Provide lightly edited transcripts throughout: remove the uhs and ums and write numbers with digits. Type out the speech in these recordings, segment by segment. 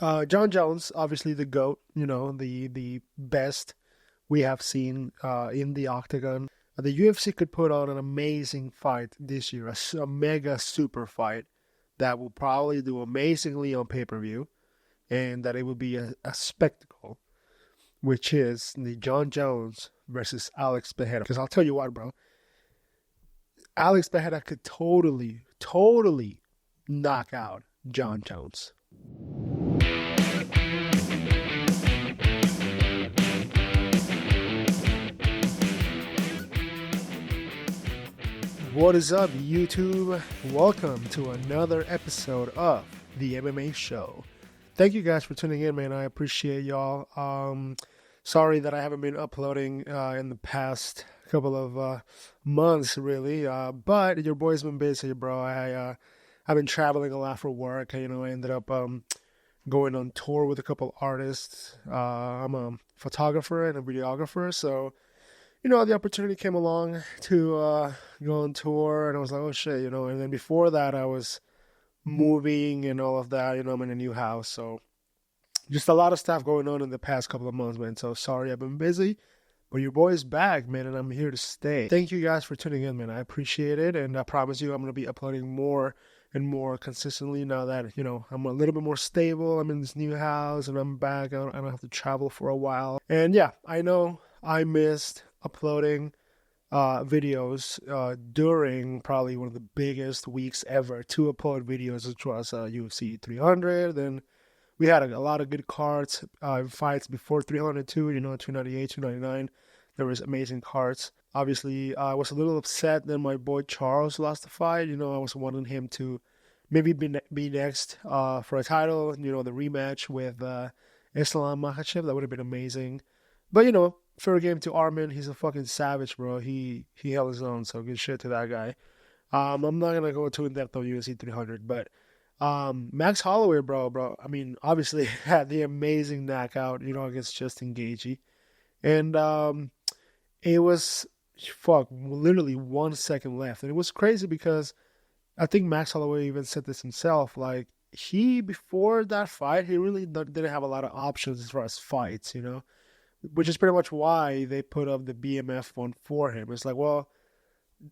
John Jones, obviously the GOAT, the best we have seen in the octagon. The UFC could put on an amazing fight this year, a mega super fight that will probably do amazingly on pay-per-view, and that it will be a spectacle, which is the John Jones versus Alex Pereira. Because I'll tell you what, bro, Alex Pereira could totally knock out John Jones. What is up, YouTube? Welcome to another episode of the MMA Show. Thank you guys for tuning in, man. I appreciate y'all. Sorry that I haven't been uploading in the past couple of months, really. But your boy's been busy, bro. I've been traveling a lot for work. I ended up going on tour with a couple artists. I'm a photographer and a videographer, so the opportunity came along to go on tour, and I was like, oh shit, and then before that, I was moving and all of that, I'm in a new house, so just a lot of stuff going on in the past couple of months, man, so sorry I've been busy, but your boy's back, man, and I'm here to stay. Thank you guys for tuning in, man, I appreciate it, and I promise you I'm going to be uploading more and more consistently now that, I'm a little bit more stable, I'm in this new house, and I'm back, I don't have to travel for a while, and yeah, I know I missed uploading videos during probably one of the biggest weeks ever to upload videos, which was UFC 300. Then we had a lot of good cards, fights before 300 too, 298, 299. There was amazing cards. Obviously, I was a little upset that my boy Charles lost the fight. I was wanting him to maybe be next for a title, the rematch with Islam Makhachev. That would have been amazing. But, fair game to Armin. He's a fucking savage, bro. He held his own, so good shit to that guy. I'm not going to go too in-depth on UFC 300, but Max Holloway, bro. I mean, obviously had the amazing knockout, against Justin Gaethje. And it was, literally 1 second left. And it was crazy because I think Max Holloway even said this himself. Like, before that fight, he really didn't have a lot of options as far as fights, which is pretty much why they put up the BMF one for him. It's like, well,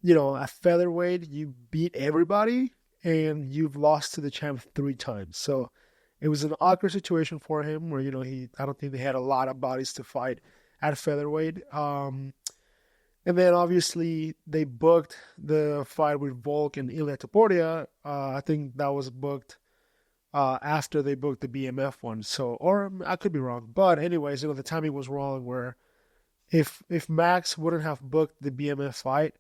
at featherweight, you beat everybody and you've lost to the champ 3 times. So it was an awkward situation for him where, I don't think they had a lot of bodies to fight at featherweight. And then obviously they booked the fight with Volk and Ilia Topuria. I think that was booked after they booked the BMF one. So, or I could be wrong. But anyways, the timing was wrong where if Max wouldn't have booked the BMF fight,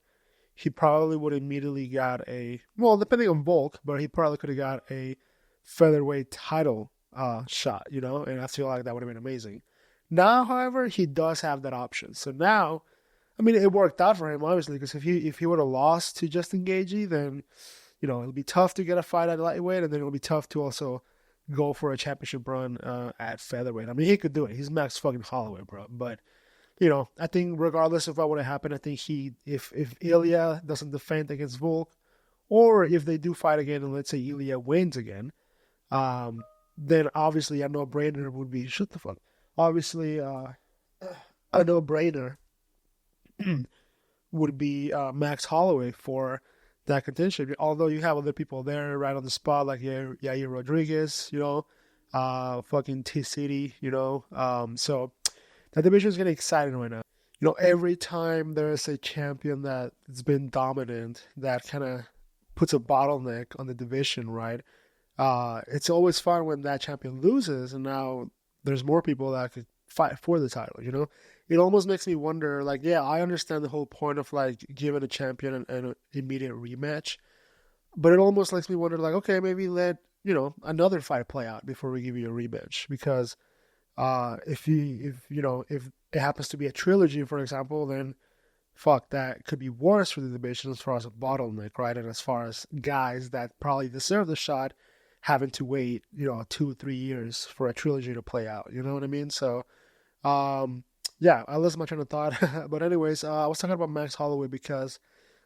he probably would have immediately got depending on Volk, but he probably could have got a featherweight title shot, and I feel like that would have been amazing. Now, however, he does have that option. So now, I mean, it worked out for him, obviously, because if he would have lost to Justin Gaethje, then it'll be tough to get a fight at lightweight, and then it'll be tough to also go for a championship run at featherweight. I mean, he could do it. He's Max fucking Holloway, bro. But, I think regardless of what would have happened, I think if Ilya doesn't defend against Volk, or if they do fight again and let's say Ilya wins again, then obviously a no-brainer would be, shut the fuck. Obviously, a no-brainer would be Max Holloway for that contention, although you have other people there right on the spot, like Yair Rodriguez, fucking T-City, so that division is getting exciting right now. Every time there's a champion that's been dominant, that kind of puts a bottleneck on the division, right? It's always fun when that champion loses, and now there's more people that could fight for the title, It almost makes me wonder, like, yeah, I understand the whole point of, like, giving a champion an immediate rematch, but it almost makes me wonder, like, okay, maybe let, another fight play out before we give you a rematch, because if it happens to be a trilogy, for example, then fuck, that could be worse for the division as far as a bottleneck, right? And as far as guys that probably deserve the shot having to wait, 2-3 years for a trilogy to play out, you know what I mean? So, yeah, I lost my train of thought. But anyways, I was talking about Max Holloway because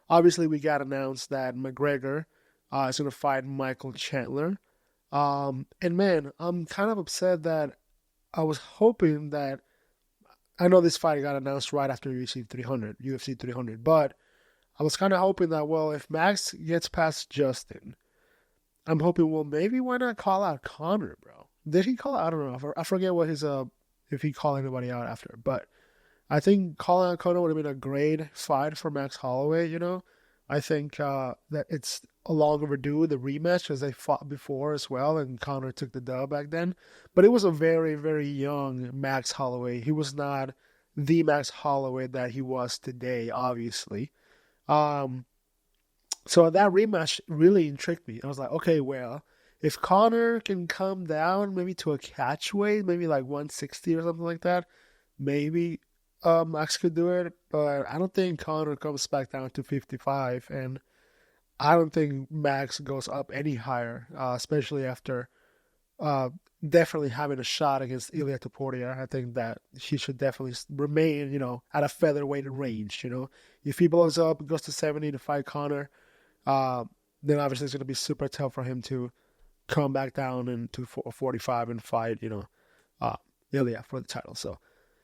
obviously we got announced that McGregor is going to fight Michael Chandler. And man, I'm kind of upset that I was hoping that I know this fight got announced right after UFC 300, but I was kind of hoping that, well, if Max gets past Justin, I'm hoping, well, maybe why not call out Connor, bro? Did he call out? I don't know. I forget what his if he called anybody out after, but I think calling out Connor would have been a great fight for Max Holloway. I think that it's a long overdue, the rematch, because they fought before as well, and Connor took the dub back then. But it was a very, very young Max Holloway. He was not the Max Holloway that he was today, obviously. Um, so that rematch really intrigued me. I was like, okay, well, if Connor can come down maybe to a catch weight, maybe like 160 or something like that, maybe Max could do it. But I don't think Connor comes back down to 55, and I don't think Max goes up any higher, especially after uh, definitely having a shot against Ilia Topuria. I think that he should definitely remain, at a featherweight range. If he blows up, goes to 70 to fight Connor, uh, then obviously it's going to be super tough for him to come back down into 45 and fight, uh, Ilya for the title. So,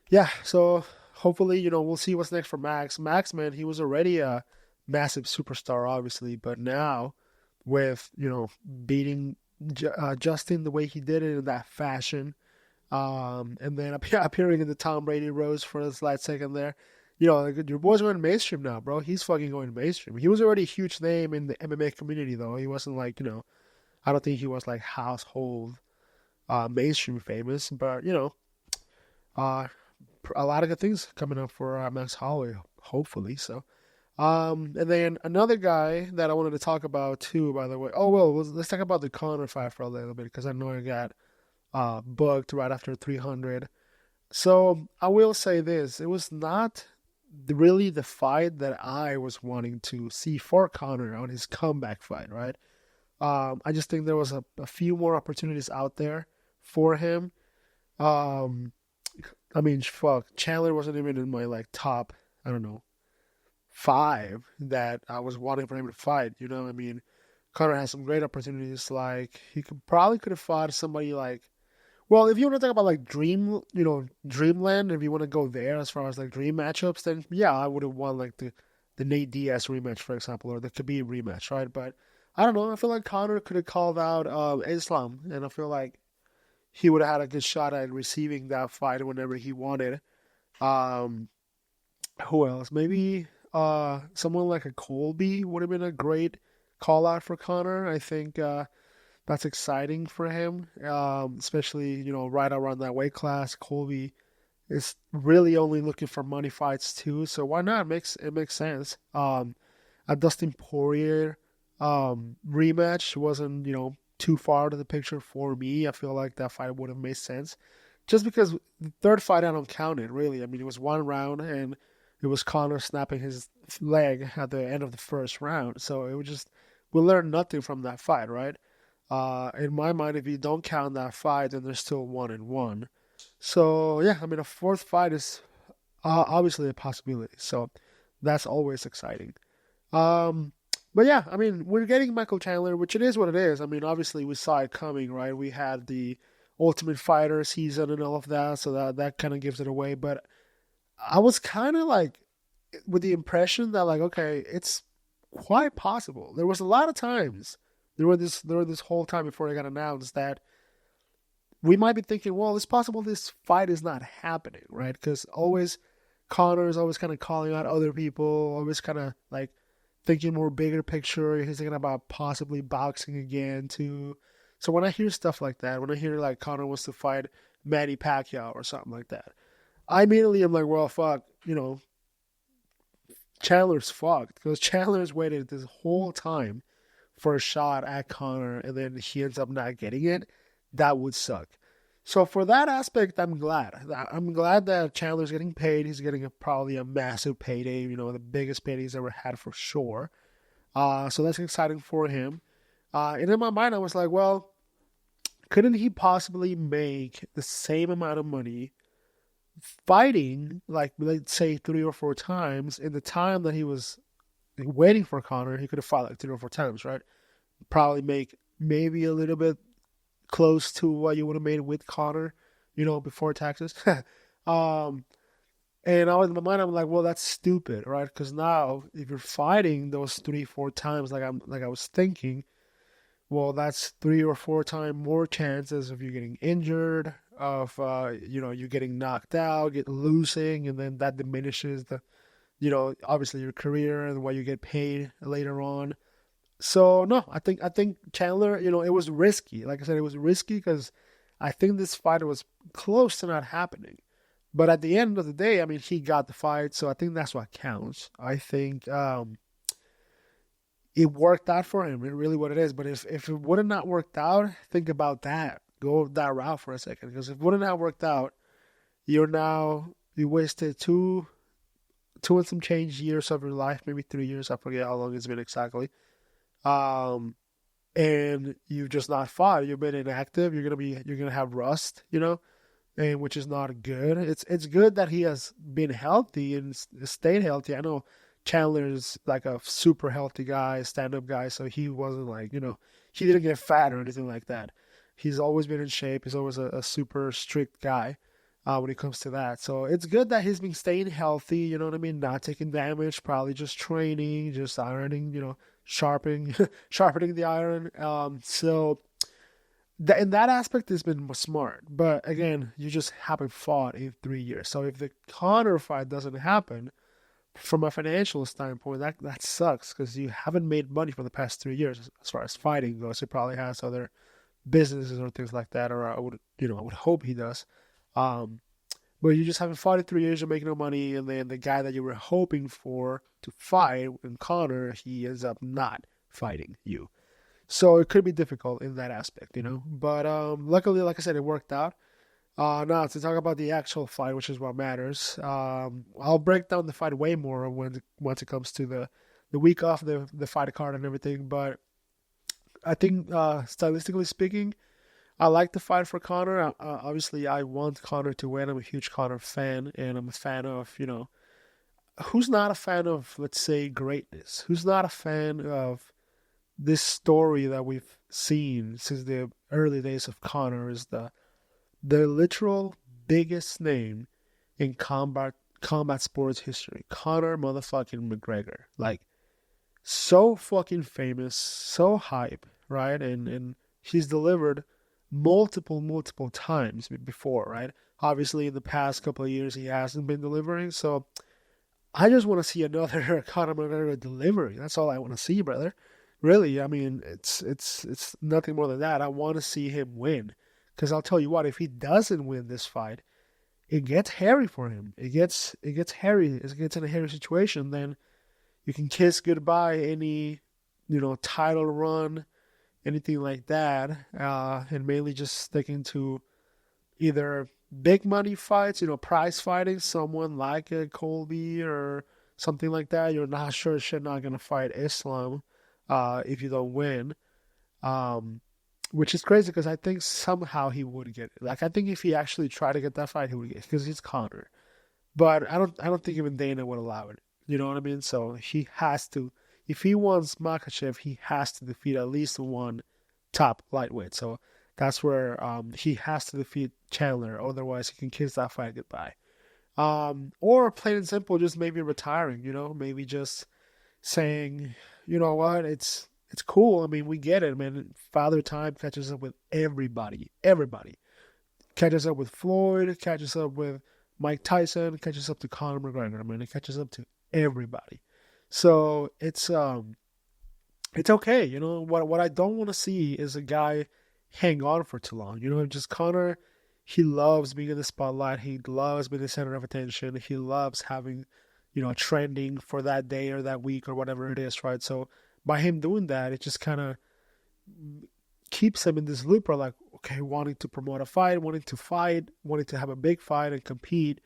yeah, so hopefully, we'll see what's next for Max. Max, man, he was already a massive superstar, obviously, but now with, beating Justin the way he did it in that fashion, and then appearing in the Tom Brady rose for a slight second there. Like, your boy's going mainstream now, bro. He's fucking going mainstream. He was already a huge name in the MMA community, though. He wasn't like, I don't think he was like household mainstream famous, but, uh, a lot of good things coming up for Max Holloway, hopefully. So, and then another guy that I wanted to talk about too, by the way. Oh, well, let's talk about the Conor fight for a little bit because I know I got booked right after 300. So I will say this: it was not really the fight that I was wanting to see for Conor on his comeback fight, right? I just think there was a few more opportunities out there for him. Um, I mean, fuck, Chandler wasn't even in my like top, I don't know, five that I was wanting for him to fight. I mean, Conor has some great opportunities. Like he could have fought somebody like, well, if you want to talk about like Dreamland, if you want to go there as far as like dream matchups, then yeah, I would have won like the Nate Diaz rematch, for example, or the Khabib rematch, right? But I don't know. I feel like Conor could have called out Islam, and I feel like he would have had a good shot at receiving that fight whenever he wanted. Um, who else? Maybe someone like a Colby would have been a great call out for Conor. I think that's exciting for him, especially right around that weight class. Colby is really only looking for money fights too, so why not? It makes sense. A Dustin Poirier rematch wasn't too far to the picture for me. I feel like that fight would have made sense, just because the third fight I don't count it really. I mean, it was one round and it was Conor snapping his leg at the end of the first round, so it was just we learned nothing from that fight, right? In my mind, if you don't count that fight, then there's still 1-1. So yeah, I mean, a fourth fight is obviously a possibility. So that's always exciting. Um, but yeah, I mean, we're getting Michael Chandler, which it is what it is. I mean, obviously we saw it coming, right? We had the Ultimate Fighter season and all of that, so that kind of gives it away. But I was kind of like with the impression that like, okay, it's quite possible. There was a lot of times there were this whole time before it got announced that we might be thinking, well, it's possible this fight is not happening, right? Because always Connor is always kind of calling out other people, always kind of like thinking more bigger picture. He's thinking about possibly boxing again too. So when I hear stuff like that, when I hear like Connor wants to fight Manny Pacquiao or something like that, I immediately am like, well, fuck, Chandler's fucked because Chandler's waited this whole time for a shot at Connor and then he ends up not getting it. That would suck. So for that aspect, I'm glad. I'm glad that Chandler's getting paid. He's getting probably a massive payday, the biggest payday he's ever had for sure. So that's exciting for him. And in my mind, I was like, well, couldn't he possibly make the same amount of money fighting, like, let's say, 3 or 4 times in the time that he was waiting for Connor? He could have fought like 3 or 4 times, right? Probably make maybe a little bit close to what you would have made with Connor, before taxes. um, and I was in my mind, I'm like, well, that's stupid, right? Because now, if you're fighting those 3, 4 times, like I was thinking, well, that's 3 or 4 times more chances of you getting injured, of you getting knocked out, get losing, and then that diminishes the, obviously your career and what you get paid later on. So no, I think Chandler, it was risky. Like I said, it was risky because I think this fight was close to not happening. But at the end of the day, I mean, he got the fight, so I think that's what counts. I think it worked out for him. It really what it is. But if it would have not worked out, think about that. Go that route for a second, because if it would have not worked out, you wasted two and some change years of your life, maybe 3 years. I forget how long it's been exactly. Um, and you've just not fought. You've been inactive. You're gonna have rust, and which is not good. It's good that he has been healthy and stayed healthy. I know Chandler is like a super healthy guy, stand up guy, so he wasn't like he didn't get fat or anything like that. He's always been in shape. He's always a super strict guy when it comes to that. So it's good that he's been staying healthy. You know what I mean? Not taking damage, probably just training, just ironing. Sharpening sharpening the iron. So in that aspect, it's been smart. But again, you just haven't fought in 3 years. So if the Conor fight doesn't happen, from a financial standpoint, that sucks because you haven't made money for the past 3 years as far as fighting goes. He probably has other businesses or things like that, or I would hope he does. Um, but you just haven't fought in 3 years, you're making no money, and then the guy that you were hoping for to fight in Connor, he ends up not fighting you. So it could be difficult in that aspect. But luckily, like I said, it worked out. Now to talk about the actual fight, which is what matters. I'll break down the fight way more once it comes to the week off the fight card and everything. But I think stylistically speaking, I like the fight for Connor. Obviously, I want Connor to win. I'm a huge Connor fan, and I'm a fan of who's not a fan of, let's say, greatness? Who's not a fan of this story that we've seen since the early days of Connor? Is the literal biggest name in combat sports history. Conor motherfucking McGregor. Like, so fucking famous, so hype, right? And he's delivered multiple times before, right? Obviously in the past couple of years he hasn't been delivering, so I just want to see another Conor McGregor delivery. That's all I want to see, brother. Really, I mean, it's nothing more than that. I want to see him win. Because I'll tell you what, if he doesn't win this fight, it gets hairy for him. It gets hairy. It gets in a hairy situation. Then you can kiss goodbye any, title run, anything like that, and mainly just sticking to either big money fights, prize fighting, someone like a Colby or something like that. You're not sure shit not gonna fight Islam, if you don't win. Um, which is crazy because I think somehow he would get it. Like I think if he actually tried to get that fight, he would get it because he's Conor. But I don't think even Dana would allow it. You know what I mean? So he has to. If he wants Makachev, he has to defeat at least one top lightweight. So that's where he has to defeat Chandler. Otherwise, he can kiss that fight goodbye. Or plain and simple, just maybe retiring. Maybe just saying, you know what, it's cool. I mean, we get it, man. Father Time catches up with everybody. Everybody catches up with Floyd, catches up with Mike Tyson, catches up to Conor McGregor. I mean, it catches up to everybody. So it's okay. What I don't want to see is a guy hang on for too long. Just Conor. He loves being in the spotlight. He loves being the center of attention. He loves having, trending for that day or that week or whatever it is, right? So by him doing that, it just kind of keeps him in this loop of like, okay, wanting to promote a fight, wanting to fight, wanting to have a big fight and compete,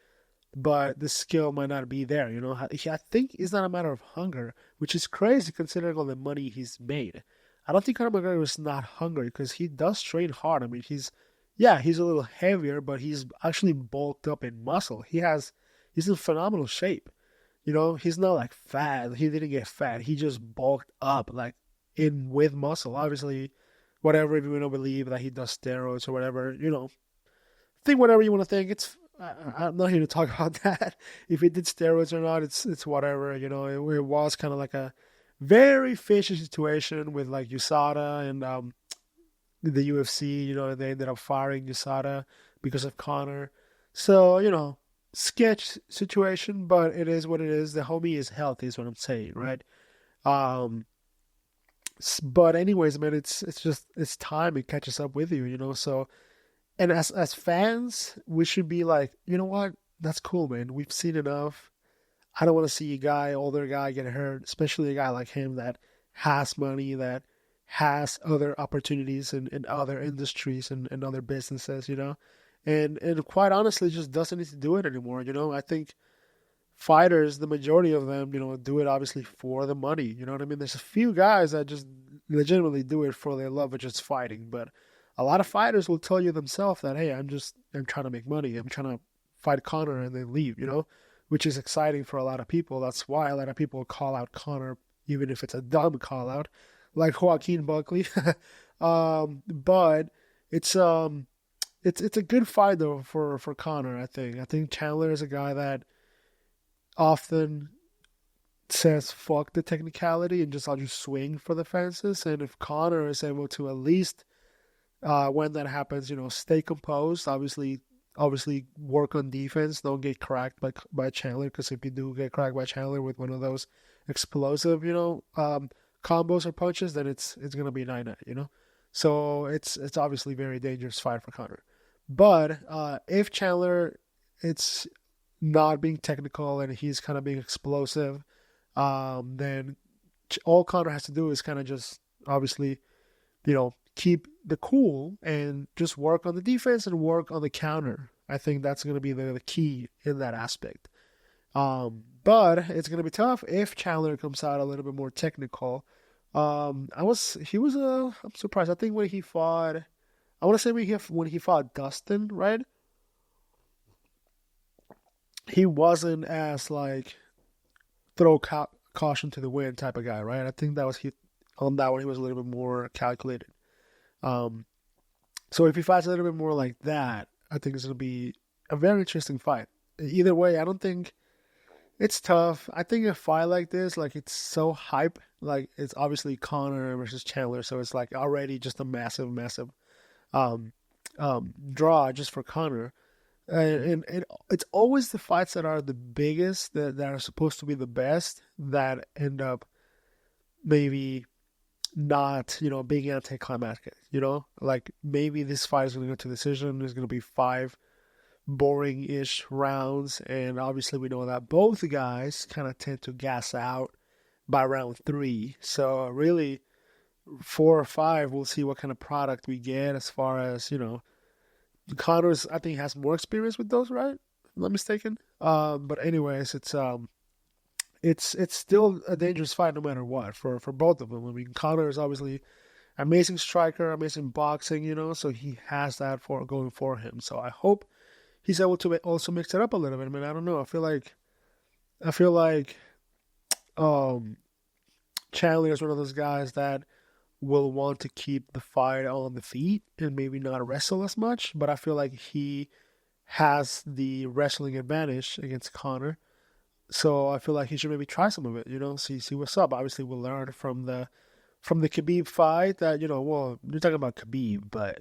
but the skill might not be there. I think it's not a matter of hunger, which is crazy considering all the money he's made. I don't think Conor McGregor is not hungry because he does train hard. I mean, he's a little heavier, but he's actually bulked up in muscle. He's in phenomenal shape. He's not like fat. He didn't get fat. He just bulked up like in with muscle. Obviously, whatever, if you want to believe that he does steroids or whatever, think whatever you want to think. I'm not here to talk about that. If he did steroids or not, it's whatever. It was kind of like a very fishy situation with like USADA and the UFC. They ended up firing USADA because of Conor. So sketch situation, but it is what it is. The homie is healthy, is what I'm saying, right? Um, but anyways, man, it's just it's time it catches up with you. So, and as fans, we should be like, you know what? That's cool, man. We've seen enough. I don't want to see a guy, older guy, get hurt, especially a guy like him that has money, that has other opportunities in other industries and other businesses. And quite honestly, just doesn't need to do it anymore. I think fighters, the majority of them, do it obviously for the money. You know what I mean? There's a few guys that just legitimately do it for their love of just fighting, but a lot of fighters will tell you themselves that, hey, I'm trying to make money. I'm trying to fight Conor and then leave, which is exciting for a lot of people. That's why a lot of people call out Conor, even if it's a dumb call out, like Joaquin Buckley. But it's a good fight though for Conor. I think Chandler is a guy that often says fuck the technicality and I'll just swing for the fences. And if Conor is able to at least when that happens, stay composed. Obviously, work on defense. Don't get cracked by Chandler, because if you do get cracked by Chandler with one of those explosive, combos or punches, then it's gonna be 9-9. So it's obviously very dangerous fight for Conor. But if Chandler, it's not being technical and he's kind of being explosive, then all Conor has to do is kind of just obviously, keep the cool and just work on the defense and work on the counter. I think that's going to be the key in that aspect. But it's going to be tough if Chandler comes out a little bit more technical. I'm surprised. I think when he fought, I want to say when he fought Dustin, right? He wasn't as like throw caution to the wind type of guy, right? I think that was on that one. He was a little bit more calculated. Um, so if he fights a little bit more like that, I think it's going to be a very interesting fight. Either way, I don't think it's tough. I think a fight like this, like it's so hype. Like it's obviously Conor versus Chandler, so it's like already just a massive, massive um, draw just for Conor. And it's always the fights that are the biggest, that are supposed to be the best, that end up maybe not, being anticlimactic, Like maybe this fight is going to go to decision. There's going to be 5 boring-ish rounds, and obviously we know that both guys kind of tend to gas out by round 3. So really, 4 or 5, we'll see what kind of product we get as far as, Connor's, I think, has more experience with those, right? If I'm not mistaken. But anyways, it's still a dangerous fight no matter what for both of them. I mean, Conor is obviously amazing striker, amazing boxing, so he has that for going for him. So I hope he's able to also mix it up a little bit. I mean, I don't know. I feel like Chandler is one of those guys that will want to keep the fight on the feet and maybe not wrestle as much, but I feel like he has the wrestling advantage against Conor. So I feel like he should maybe try some of it, see what's up. Obviously, we'll learn from the Khabib fight that, well, you're talking about Khabib, but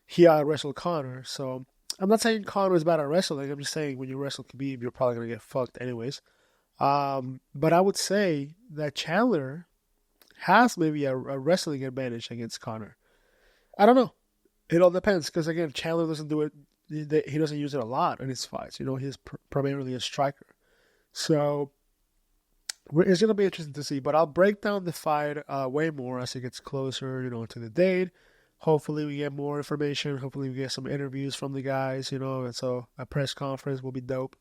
he out wrestled Conor. So I'm not saying Conor is bad at wrestling. I'm just saying when you wrestle Khabib, you're probably gonna get fucked anyways. But I would say that Chandler has maybe a wrestling advantage against Conor. I don't know. It all depends, because again, Chandler doesn't do it. He doesn't use it a lot in his fights. He's primarily a striker. So it's going to be interesting to see. But I'll break down the fight way more as it gets closer, to the date. Hopefully we get more information. Hopefully we get some interviews from the guys, and so a press conference will be dope.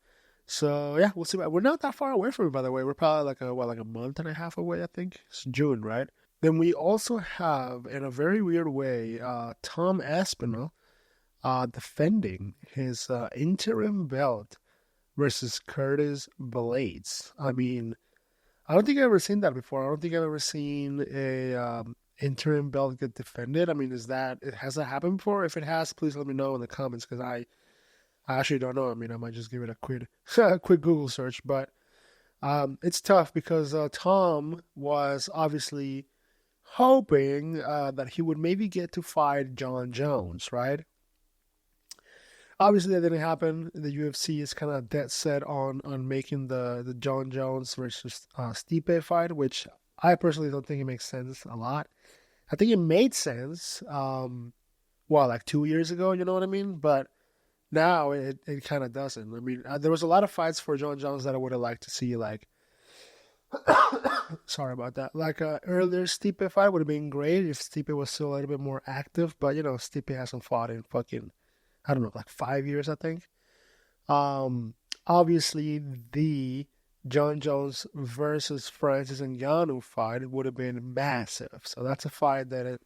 So yeah, we'll see. We're not that far away from it, by the way. We're probably like a month and a half away, I think. It's June, right? Then we also have, in a very weird way, Tom Aspinall defending his interim belt versus Curtis Blades. I mean, I don't think I've ever seen that before. I don't think I've ever seen interim belt get defended? I mean, has that happened before? If it has, please let me know in the comments because I actually don't know. I mean, I might just give it a quick a quick Google search, but it's tough because Tom was obviously hoping that he would maybe get to fight John Jones, right? Obviously, that didn't happen. The UFC is kind of dead set on making the John Jones versus Stipe fight, which I personally don't think it makes sense a lot. I think it made sense, well, like 2 years ago, you know what I mean? But now it kind of doesn't. I mean, there was a lot of fights for John Jones that I would have liked to see, like, sorry about that. Like earlier Stipe fight would have been great if Stipe was still a little bit more active, but Stipe hasn't fought in fucking, I don't know, like 5 years, I think. Obviously, the John Jones versus Francis Ngannou fight would have been massive. So that's a fight that,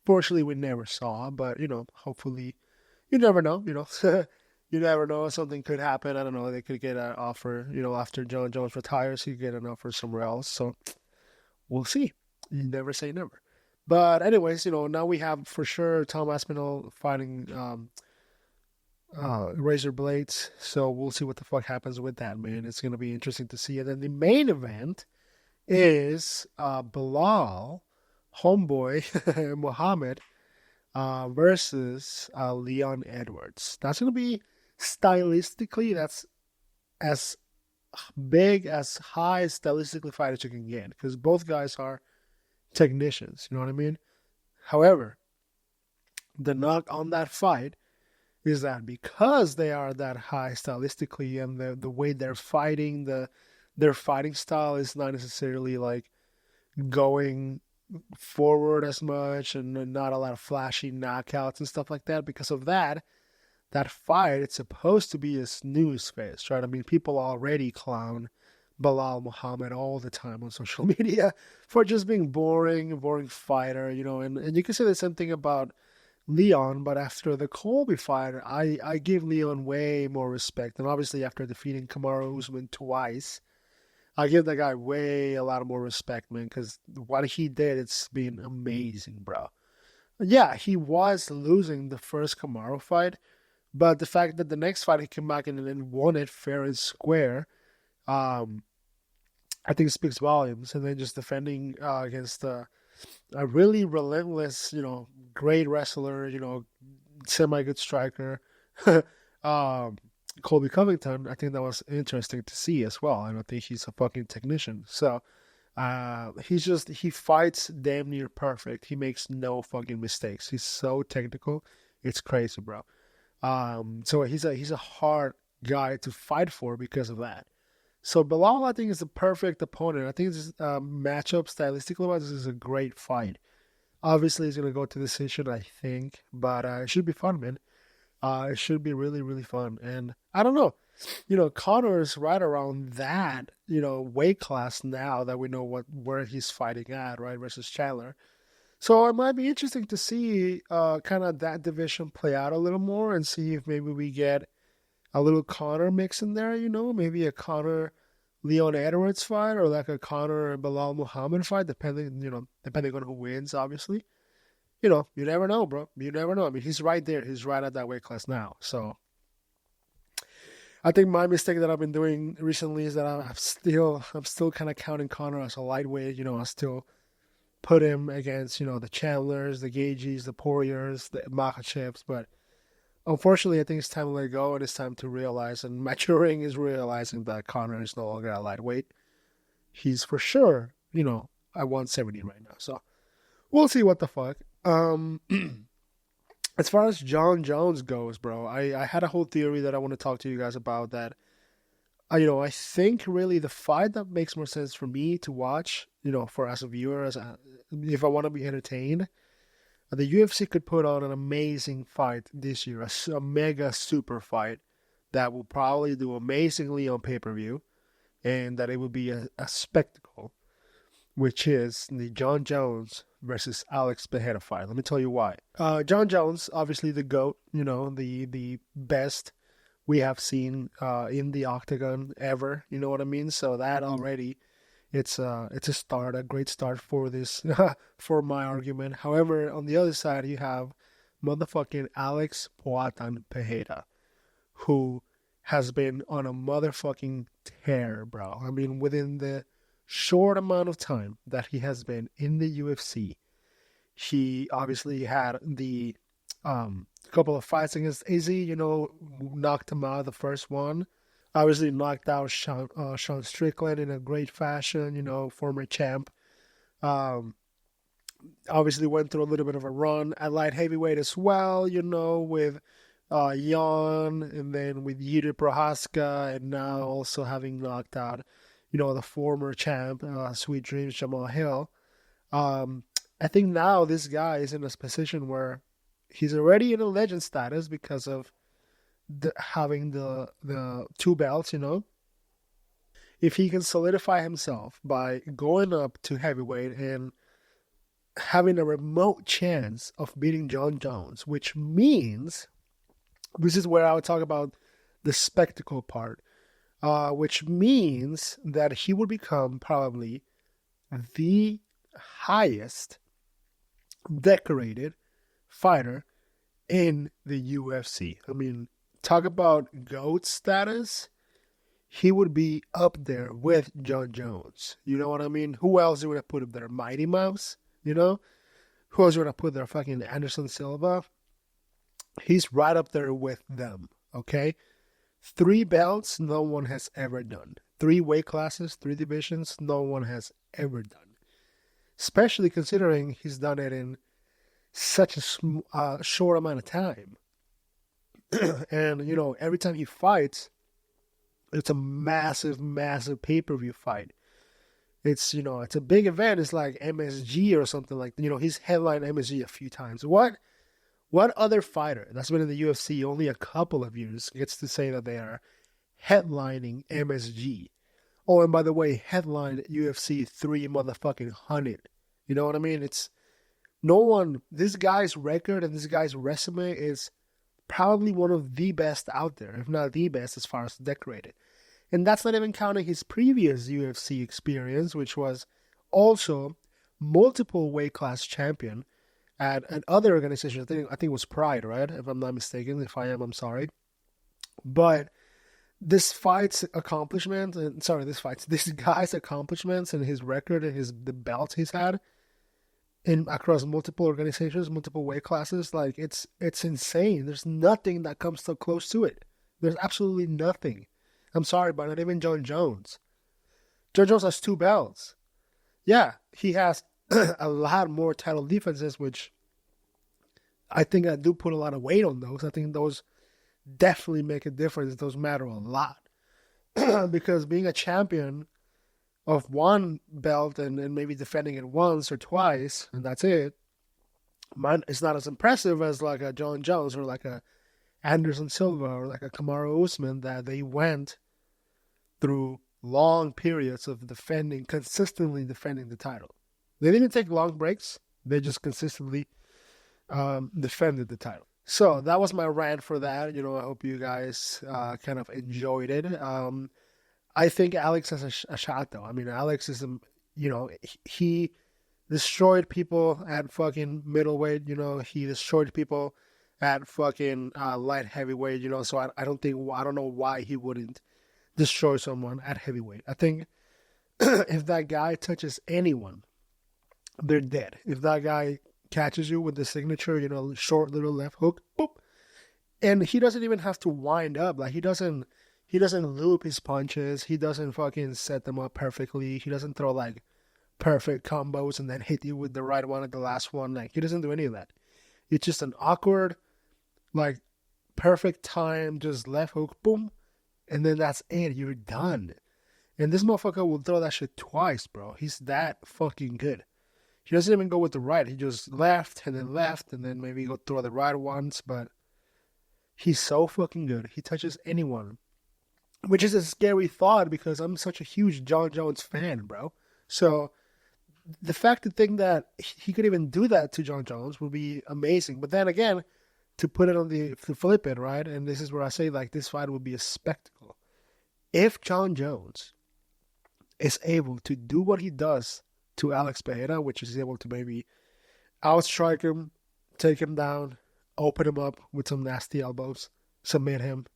fortunately, we never saw. But hopefully, you never know. You never know. Something could happen. I don't know. They could get an offer. After John Jones retires, he could get an offer somewhere else. So we'll see. You never say never. But anyways, now we have for sure Tom Aspinall fighting razor blades. So we'll see what the fuck happens with that, man. It's gonna be interesting to see. And then the main event is Bilal, homeboy Muhammad, versus Leon Edwards. That's gonna be stylistically. That's as big, as high stylistically fight as you can get because both guys are technicians. You know what I mean? However, the knock on that fight is that because they are that high stylistically and the way they're fighting, their fighting style is not necessarily like going forward as much and not a lot of flashy knockouts and stuff like that. Because of that fight, it's supposed to be a snooze fest, right? I mean, people already clown Bilal Muhammad all the time on social media for just being boring fighter, and you can say the same thing about Leon, but after the Colby fight, I give Leon way more respect. And obviously, after defeating Kamaru Usman twice, I give that guy way a lot more respect, man, because what he did, it's been amazing, bro. Yeah, he was losing the first Kamaru fight, but the fact that the next fight he came back and won it fair and square, I think it speaks volumes. And then just defending against a really relentless, great wrestler, semi-good striker, Colby Covington. I think that was interesting to see as well. I don't think he's a fucking technician. So he fights damn near perfect. He makes no fucking mistakes. He's so technical. It's crazy, bro. So he's a hard guy to fight for because of that. So Bilal, I think, is the perfect opponent. I think this matchup stylistically wise, this is a great fight. Obviously, it's gonna go to decision, I think, but it should be fun, man. It should be really, really fun. And I don't know, Connor's right around that, weight class now that we know where he's fighting at, right, versus Chandler. So it might be interesting to see kind of that division play out a little more and see if maybe we get a little Connor mix in there, maybe a Connor Leon Edwards fight or like a Connor Bilal Muhammad fight, depending on who wins, obviously. You never know, bro. You never know. I mean, he's right there. He's right at that weight class now. So I think my mistake that I've been doing recently is that I'm still kind of counting Connor as a lightweight. I still put him against, the Chandlers, the Gages, the Poiriers, the Makhachevs, but unfortunately, I think it's time to let go and it's time to realize, and maturing is realizing that Connor is no longer a lightweight. He's for sure, at 170 right now. So we'll see what the fuck. As far as John Jones goes, bro, I had a whole theory that I want to talk to you guys about that. I think really the fight that makes more sense for me to watch, for as a viewer, if I want to be entertained, the UFC could put on an amazing fight this year, a mega super fight that will probably do amazingly on pay-per-view, and that it will be a spectacle, which is the John Jones versus Alex Pereira fight. Let me tell you why. John Jones, obviously the GOAT, the best we have seen in the octagon ever, you know what I mean? So that already it's a great start for this, for my argument. However, on the other side, you have motherfucking Alex Poatan Pereira, who has been on a motherfucking tear, bro. I mean, within the short amount of time that he has been in the UFC, he obviously had the couple of fights against Izzy, knocked him out the first one. Obviously knocked out Sean Strickland in a great fashion, former champ. Um, Obviously went through a little bit of a run at light heavyweight as well, with Jan, and then with Yuri Prohaska, and now also having knocked out, the former champ, Sweet Dreams Jamal Hill. I think now this guy is in a position where he's already in a legend status because of having the two belts. If he can solidify himself by going up to heavyweight and having a remote chance of beating John Jones, which means, this is where I would talk about the spectacle part, which means that he would become probably the highest decorated fighter in the UFC. I mean, talk about GOAT status. He would be up there with John Jones. You know what I mean? Who else would have put up there? Mighty Mouse? Who else would have put there? Fucking Anderson Silva? He's right up there with them, okay? 3 belts, no one has ever done. 3 weight classes, 3 divisions, no one has ever done. Especially considering he's done it in such a short amount of time. And, every time he fights, it's a massive, massive pay-per-view fight. It's, it's a big event. It's like MSG or something like that. He's headlined MSG a few times. What other fighter that's been in the UFC only a couple of years gets to say that they are headlining MSG? Oh, and by the way, headlined UFC 3 motherfucking 100. You know what I mean? It's no one. This guy's record and this guy's resume is probably one of the best out there, if not the best as far as decorated. And that's not even counting his previous UFC experience, which was also multiple weight class champion at other organizations. I think it was Pride, right? If I'm not mistaken. If I am, I'm sorry. But this guy's accomplishments and his record and the belts he's had across multiple organizations, multiple weight classes, like it's insane. There's nothing that comes so close to it. There's absolutely nothing. I'm sorry, but not even John Jones. John Jones has 2 belts. Yeah, he has a lot more title defenses, which I think I do put a lot of weight on those. I think those definitely make a difference. Those matter a lot. Because being a champion of one belt and maybe defending it once or twice, and that's it, it's not as impressive as like a John Jones or like a Anderson Silva or like a Kamaru Usman, that they went through long periods of consistently defending the title. They didn't take long breaks. They just consistently defended the title. So that was my rant for that. I hope you guys kind of enjoyed it. I think Alex has a shot, though. I mean, Alex is, he destroyed people at fucking middleweight. He destroyed people at fucking light heavyweight. So I don't know why he wouldn't destroy someone at heavyweight. I think if that guy touches anyone, they're dead. If that guy catches you with the signature, short little left hook, boop, and he doesn't even have to wind up. Like he doesn't loop his punches. He doesn't fucking set them up perfectly. He doesn't throw like perfect combos and then hit you with the right one at the last one. Like he doesn't do any of that. It's just an awkward, like perfect time, just left hook, boom, and then that's it. You're done. And this motherfucker will throw that shit twice, bro. He's that fucking good. He doesn't even go with the right. He just left and then maybe go throw the right once, but he's so fucking good. He touches anyone, which is a scary thought because I'm such a huge John Jones fan, bro. So the fact to think that he could even do that to John Jones would be amazing. But then again, to flip it, right? And this is where I say, like, this fight would be a spectacle. If John Jones is able to do what he does to Alex Pereira, which is able to maybe outstrike him, take him down, open him up with some nasty elbows, submit him,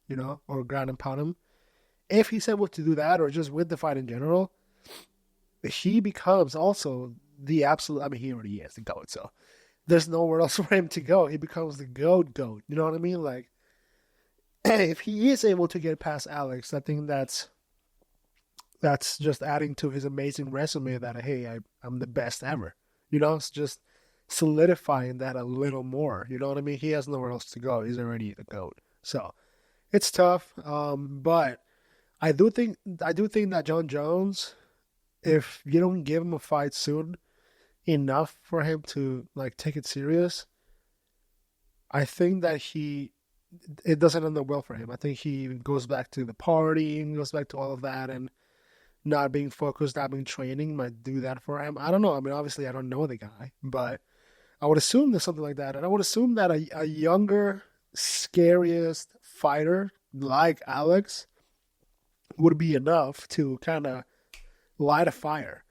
or ground and pound him. If he's able to do that, or just with the fight in general, he becomes also the absolute. I mean, he already is the GOAT, so there's nowhere else for him to go. He becomes the GOAT. You know what I mean? Like, if he is able to get past Alex, I think that's just adding to his amazing resume that, hey, I'm the best ever. It's just solidifying that a little more. You know what I mean? He has nowhere else to go. He's already the GOAT. So it's tough. But I do think that John Jones, if you don't give him a fight soon enough for him to like take it serious, I think that it doesn't end up well for him. I think he goes back to the partying, goes back to all of that, and not being focused, not being training might do that for him. I don't know. I mean, obviously, I don't know the guy, but I would assume there's something like that. And I would assume that a younger, scariest fighter like Alex would be enough to kind of light a fire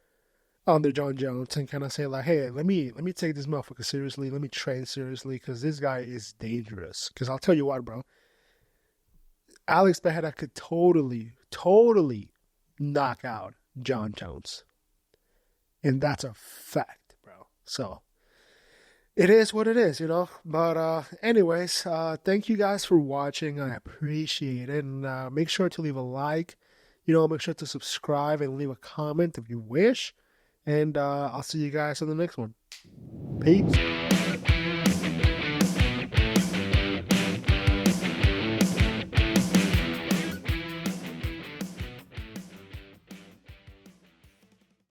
under John Jones and kind of say like, hey, let me take this motherfucker seriously. Let me train seriously because this guy is dangerous. Because I'll tell you what, bro. Alex Pereira could totally knock out John Jones. And that's a fact, bro. So it is what it is, But anyways, thank you guys for watching. I appreciate it. And make sure to leave a like. Make sure to subscribe and leave a comment if you wish. And I'll see you guys on the next one. Peace.